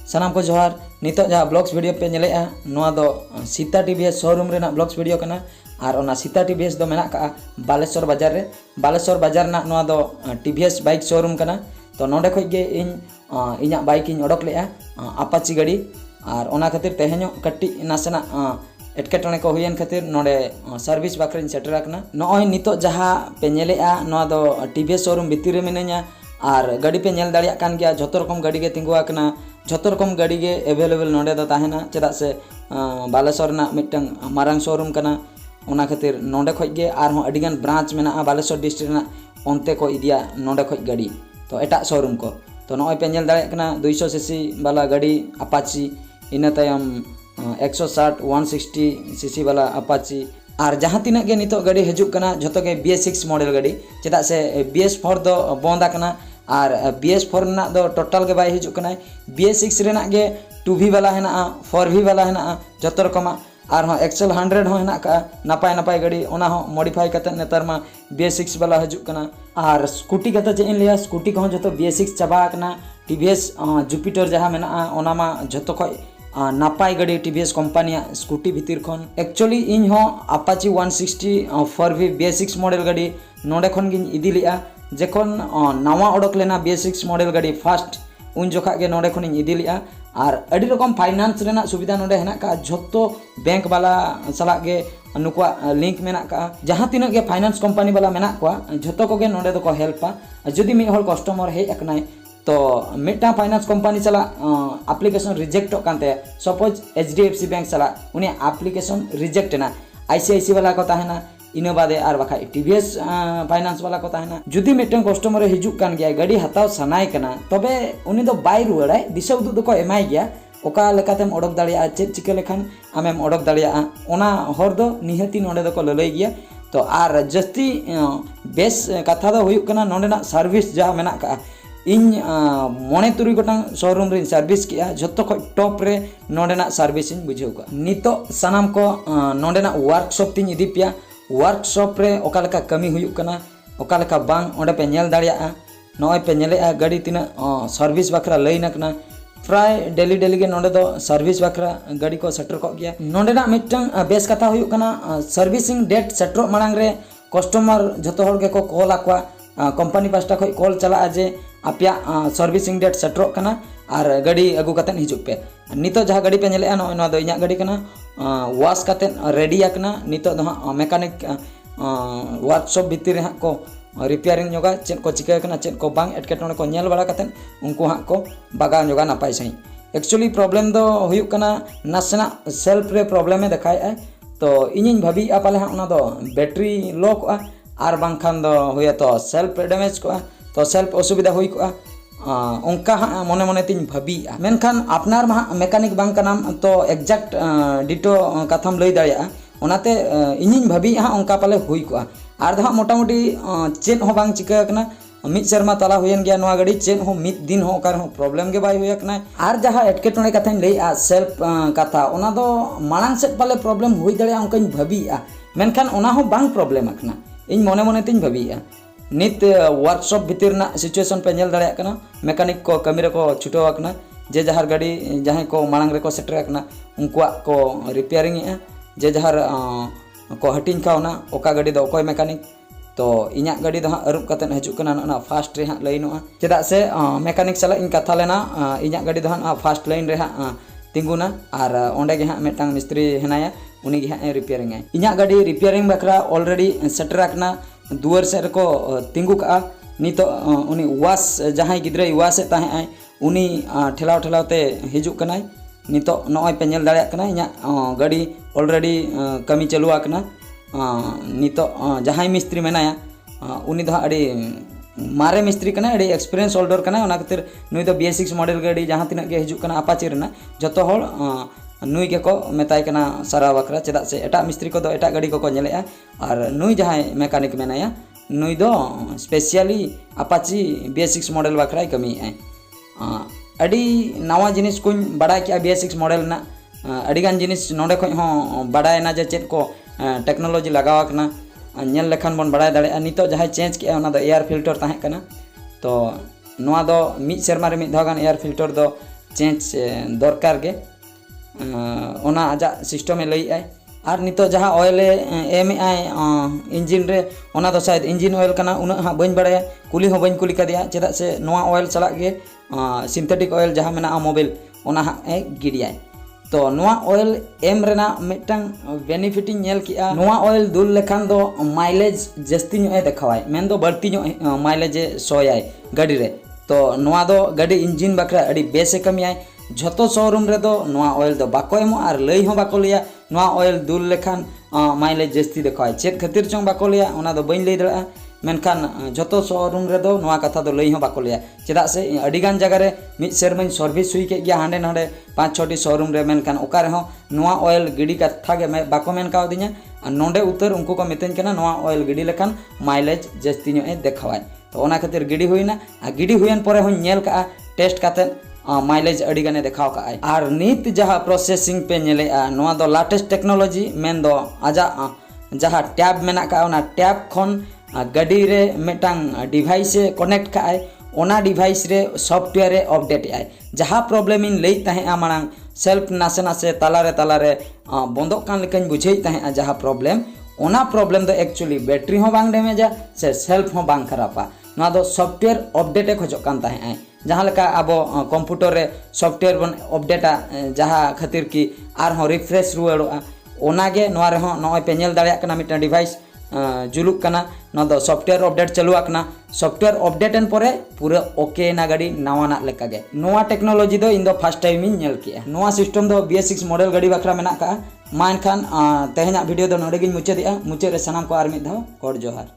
सानाम को जोहार नितो जहाँ ब्लॉग्स वीडियो पे नेलेआ नोआ दो सीता टीवीएस शोरूम रेना ब्लॉग्स वीडियो कना और ओना सीता टीवीएस दो मेना का बालेश्वर बाजार ना नोआ दो टीवीएस बाइक शोरूम कना तो नोडे खoj गे इᱧ बाइक इन ओडक लेआ अपाची गाड़ी और ओना खातिर तेहेño कट्टी नासेना एटकेटने को हुयन खातिर नोडे सर्विस बाखरा सेटर आकना नोय नितो जहाँ पे नेलेआ नोआ दो टीवीएस शोरूम भितर रे मिनेña और गाड़ी पे नेल दाड़िया कान गया जतो रकम गाड़ी गे तिंगु आकना जतो रकम गाड़ी गे अवेलेबल नोडे दो ताहेना चेदा से बालेश्वर ना मिटंग मारांग शोरूम कना ओना खातिर नोडे खoj गे आर हों अडिगान ब्रांच मेना बालेश्वर डिस्ट्रिक्ट ना ओनते को इदिया नोडे खoj गाड़ी तो एटा शोरूम को तो नोय पे नेल दाड़िया कना 200 सीसी वाला गाड़ी अपाची इना तायम 160 160 सीसी वाला अपाची और जहाँ तीना गे नितो गाड़ी हजुक कना जतो गे BS6 मॉडल गाड़ी चेदा से BS4 दो बंद आकना और BS4 ना दो टोटल के बाय हजुक कना BS6 रेना गे 2V वाला है ना 4V वाला है ना जतो रकमा और हाँ एक्सेल 100 हो है का नपाय नपाय गाड़ी ओना हो मॉडिफाई करते नेतार मा BS6 वाला हजुक कना और स्कूटी कता जे इन लिया स्कूटी को जतो BS6 चाबा कना TVS जुपिटर जहाँ मेना ओना मा जतो खoj नापाय गाड़ी TVS कंपनी स्कूटी भितर खन एक्चुअली इन हो अपाची 160 4V BS6 मॉडल गाड़ी नोडे खन गिन इदी लिया जेखन नवा ओडक लेना BS6 मॉडल गाड़ी फास्ट उन जोखा गे नोडे खन इदी लिया और अड़ी रकम फाइनेंस रेना सुविधा नोडे हेना का जतो बैंक वाला सला गे नुकुआ लिंक मेना का जहाँ तीना गे फाइनेंस कंपनी वाला मेना को जतो को गे नोडे दो को हेल्पा जदि मी हर कस्टमर हे एकनाय तो मिटा फाइनेंस कंपनी चला एप्लीकेशन रिजेक्ट कानते सपोज HDFC बैंक चला उनी एप्लीकेशन रिजेक्ट ना ICICI वाला को ताहेना इनो बादे आर बाखा TVS फाइनेंस वाला को ताहेना जुदी मिटन कस्टमर हिजुक कान गया गाड़ी हताव सनाय कना तबे उनी दो बाय रुवाड़ाय दिशा उदुग दो को एमाय गया ओका लेकातेम ओडक दाड़िया चेक चिका लेखान आमेम ओडक दाड़िया ओना हर दो निहती नोडे दो को ललय गया तो आर जस्ती बेस कथा दो हुयुक कना नोडेना सर्विस जा मेना का इन मोने तुरी गोटांग शोरूम रे सर्विस किया जतो खoj टॉप रे नोडेना सर्विस इन बुझेउ का नितो सनाम को नोडेना वर्कशॉप तिन इदी पिया वर्कशॉप रे ओका लेका कमी हुयुक कना ओका लेका बांग ओंडे पे नेल दाड़िया नोय पे नेलेआ गाड़ी तिना सर्विस बखरा लैना कना प्राय डेली गे नोडे दो सर्विस बखरा गाड़ी को सेटर को गया नोडेना मिटंग बेस कथा हुयुक कना सर्विसिंग डेट सेटर मांग रे कस्टमर जतो हर गे को कॉल आक्वा कंपनी पास्टा खoj कॉल चला जे आपया सर्विसिंग डेट सेटर कना और गाड़ी अगु कतन हिजुक पे नितो जहाँ गाड़ी पे नेलेआ नो दो इᱧᱟᱜ गाड़ी कना वाश कतन रेडी आकना नितो दो मेकानिक वर्कशॉप भितर रे को रिपेयरिंग जोगा चेक को चिका कना चेक को बांग एटकेटने को नेल बड़ा कतन उनको हाँ को बागा जोगा नापाय सही एक्चुअली प्रॉब्लम दो हुयुक कना नासेना सेल्फ रे प्रॉब्लम में देखाय तो इᱧिñ भाबी आ पाले हाँ दो बैटरी लो को और बांखान दो हुया तो सेल्फ डैमेज को तो सेल्फ असुविधा हुई को उनका हाँ मने मने तीन भाबी मेनखान अपनार मा मेकानिक बांग कनाम तो एग्जैक्ट डिटो कथाम लई दाड़िया ओनाते इᱧिñ भाबी हाँ उनका पाले हुई को आर दो मोटामुटी चेन हो बांग चिका कना मिद शर्मा तला हुयन गया नवा गाड़ी चेन हो मिद दिन हो कार हो प्रॉब्लम के बाय हुया कना आर जहाँ एटकेटने कथा लैया सेल्फ कथा ओना दो मांग से पाले प्रॉब्लम हुई दाड़िया उनका भाबी मेनखान ओना हो बांग प्रॉब्लम आकना इन मने मने तीन भाबी नित वर्कशॉप भितर ना सिचुएशन पे नेल दाड़िया कना मेकानिक को कमी रे को छुटो आकना जे जहार गाड़ी जहां को मांग रे को सेटर आकना उनकुआ को रिपेयरिंग जे जहार को हटिंग खावना ओका गाड़ी दो कोई मेकानिक तो इñाक गाड़ी दो अरुप कतन हजुक कना ना फास्ट रे हां लाइनोआ चेदा से मेकानिक चला इन कथा लेना इñाक गाड़ी दो हां फास्ट लाइन रे हां तिंगुना और ओंडे गे हां मेटांग मिस्त्री हेनाया उनी गे हां रिपेयरिंग इñाक गाड़ी रिपेयरिंग बखरा ऑलरेडी सेटर आकना दुआर से को तिंगु का नितो उनी वास जहां गिद्रे वास ताहे आय उनी ठेलाव ठेलाव ते हिजुक कनाय नितो नोय पे नेल दाड़िया कना इñाक गाड़ी ऑलरेडी कमी चालू आकना नितो जहां मिस्त्री मेनाया उनी दो अड़ी मारे मिस्त्री कना अड़ी एक्सपीरियंस होल्डर कना ओना खातिर नुई दो BS6 मॉडल गाड़ी जहां तिना गे हिजुक कना अपाची रेना जतो हर नुई के को मेताय कना सारा बकरा चेदा से एटा मिस्त्री को दो एटा गाड़ी को नेलेआ और नुई जहां मेकानिक मेनाया नुई दो स्पेशली अपाची BS6 मॉडल बकरा कमी है अड़ी नवा जिनिस को बड़ा किया BS6 मॉडल ना अड़ी गान जिनिस नोडे खoj हो बड़ाय ना जे चेक को टेक्नोलॉजी लगावा कना नेल लेखान बन बड़ा दाड़े नितो जहां चेंज किया एयर फिल्टर ताहे कना तो नोआ दो मिद शर्मा रे मिद धाव गान एयर फिल्टर दो चेंज दरकार गे ओना आजा सिस्टम लई आय और नितो जहाँ ऑयल एम इंजिन रे ओना दो शायद इंजिन ऑयल कना उना हाँ बन बड़ाया कुली हो बन कुली कदिया चेदा से नोआ ऑयल चला गे सिंथेटिक ऑयल जहाँ मेना मोबाइल ओना हाँ गिडिया तो नोआ ऑयल एम रेना मिटंग बेनिफिट नेल किया नोआ ऑयल दुल लेखान दो माइलेज जस्ती नो देखावाय मेन दो बढ़ती नो माइलेज सोयाय गाड़ी रे तो नोआ दो गाड़ी इंजिन बकरा अड़ी बेसे कमियाय झोतो शोरूम रे दो नोआ ऑयल दो बाको एमो और लई हो बाको लिया नोआ ऑयल दुल लेखान माइलेज जस्ती देखावाय चेक खातिर चों बाको लिया ओना दो बइन लई दड़ा मेनखान झोतो शोरूम रे दो नोआ कथा दो लई हो बाको लिया चेदा से अडिगान जगह रे मिद सेरमाइन सर्विस हुई के गया हांडे नांडे 5-6टी शोरूम रे मेनखान ओका रे हो नोआ ऑयल गिडी कथा गे बाको मेन काव दि냐 नोंडे उतर उनको को मितेन कना नोआ ऑयल गिडी लेखान माइलेज जस्ती नो देखावाय तो ओना खातिर गिडी हुईना आ गिडी हुयन परे हो नेल का टेस्ट काते माइलेज अड़ी गाने देखाव का और नित जहाँ प्रोसेसिंग पे नेले नोआ दो लेटेस्ट टेक्नोलॉजी मेन दो आजा जहाँ टैब मेना का ओना टैब खन गाड़ी रे मिटांग डिवाइस कनेक्ट का ओना डिवाइस रे सॉफ्टवेयर रे अपडेट आय जहाँ प्रॉब्लम इन लई तहे मांग सेल्फ नासे नासे तालारे बंदोक कान लेकान बुझे तहे जहाँ प्रॉब्लम ओना प्रॉब्लम दो एक्चुअली बैटरी हो बांग डैमेजा से सेल्फ हो बांग खराबा ना दो सॉफ्टवेयर अपडेट खोजो कान तहे जहाँ लेका अब कंप्यूटर रे सॉफ्टवेयर बन अपडेटा जहाँ खातिर की आर हो रिफ्रेश रुआड़ोआ ओनागे नोआ रे हो नोय पे नेल दाड़िया कना मिटा डिवाइस जुलुक कना ना दो सॉफ्टवेयर अपडेट चलुआ कना सॉफ्टवेयर अपडेटन परे पूरा ओके ना गाड़ी नवाना लेका गे नोआ टेक्नोलॉजी दो इन दो फर्स्ट टाइम इन नेल किया नोआ सिस्टम दो BS6 मॉडल गाड़ी बखरा मेना का मा एनखान तेहेना वीडियो दो नोडे गिन मुचादिया मुचाद रे सनाम को आर मिद धाव कोड जोहार।